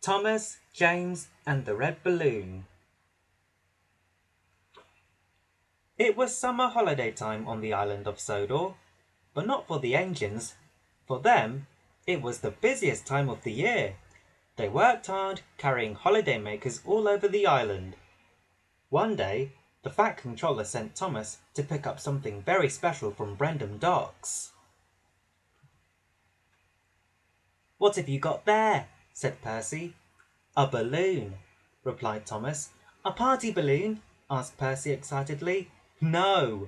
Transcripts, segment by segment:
Thomas, James, and the Red Balloon. It was summer holiday time on the island of Sodor, but not for the engines. For them, it was the busiest time of the year. They worked hard, carrying holiday makers all over the island. One day, the Fat Controller sent Thomas to pick up something very special from Brendam Docks. "What have you got there?" said Percy. "A balloon," replied Thomas. "A party balloon?" asked Percy excitedly. "No,"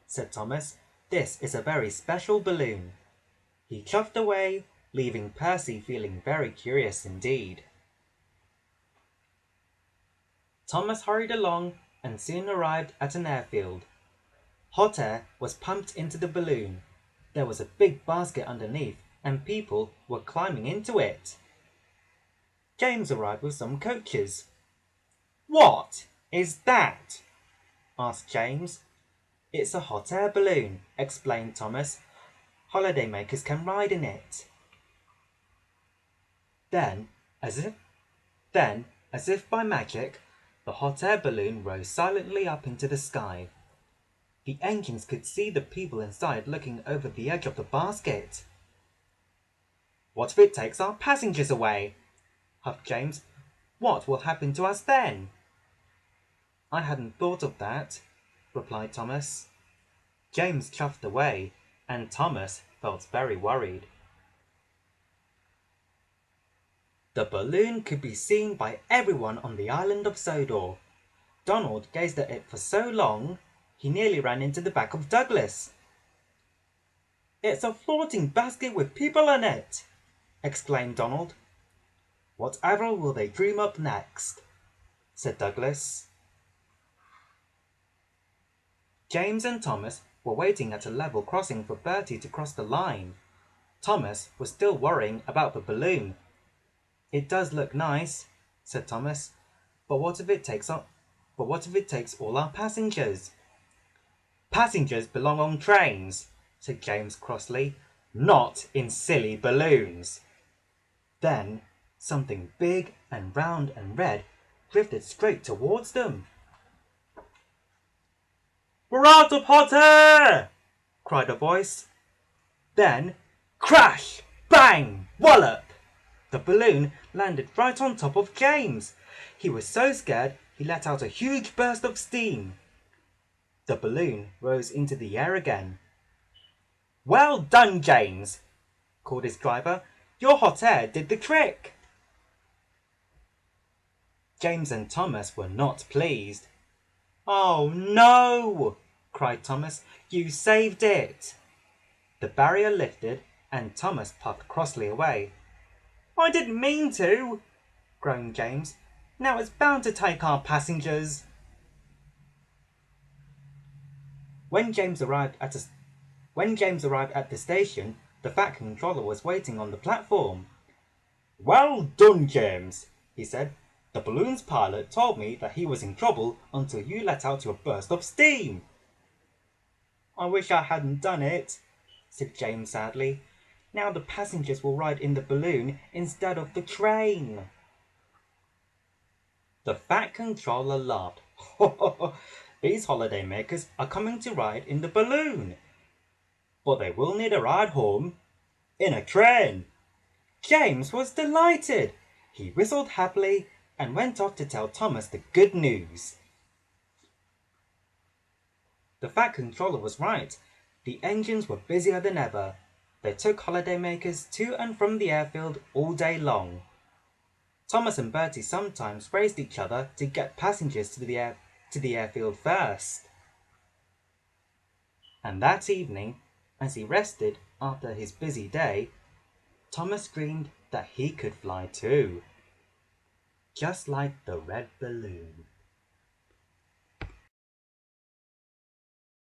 said Thomas. "This is a very special balloon." He chuffed away, leaving Percy feeling very curious indeed. Thomas hurried along and soon arrived at an airfield. Hot air was pumped into the balloon. There was a big basket underneath, and people were climbing into it. James arrived with some coaches. "What is that?" asked James. "It's a hot air balloon," explained Thomas. "Holiday makers can ride in it." Then, as if by magic, the hot air balloon rose silently up into the sky. The engines could see the people inside looking over the edge of the basket. "What if it takes our passengers away?" huffed James. "What will happen to us then?" "I hadn't thought of that," replied Thomas. James chuffed away, and Thomas felt very worried. The balloon could be seen by everyone on the island of Sodor. Donald gazed at it for so long, he nearly ran into the back of Douglas. "It's a floating basket with people in it!" exclaimed Donald. "Whatever will they dream up next?" said Douglas. James and Thomas were waiting at a level crossing for Bertie to cross the line. Thomas was still worrying about the balloon. "It does look nice," said Thomas, but what if it takes all our passengers?" "Passengers belong on trains," said James crossly, "not in silly balloons." Then something big and round and red drifted straight towards them. "We're out of hot air!" cried a voice. Then, crash! Bang! Wallop! The balloon landed right on top of James. He was so scared he let out a huge burst of steam. The balloon rose into the air again. "Well done, James!" called his driver. "Your hot air did the trick." James and Thomas were not pleased. "Oh no!" cried Thomas. "You saved it!" The barrier lifted and Thomas puffed crossly away. "I didn't mean to!" groaned James. "Now it's bound to take our passengers." When James arrived at the station, the Fat Controller was waiting on the platform. "Well done, James," he said. "The balloon's pilot told me that he was in trouble until you let out your burst of steam." "I wish I hadn't done it," said James sadly. "Now the passengers will ride in the balloon instead of the train." The Fat Controller laughed. "These holiday makers are coming to ride in the balloon, but they will need a ride home in a train." James was delighted. He whistled happily and went off to tell Thomas the good news. The Fat Controller was right. The engines were busier than ever. They took holiday makers to and from the airfield all day long. Thomas and Bertie sometimes raced each other to get passengers to the airfield first. And that evening, as he rested after his busy day, Thomas dreamed that he could fly too, just like the red balloon.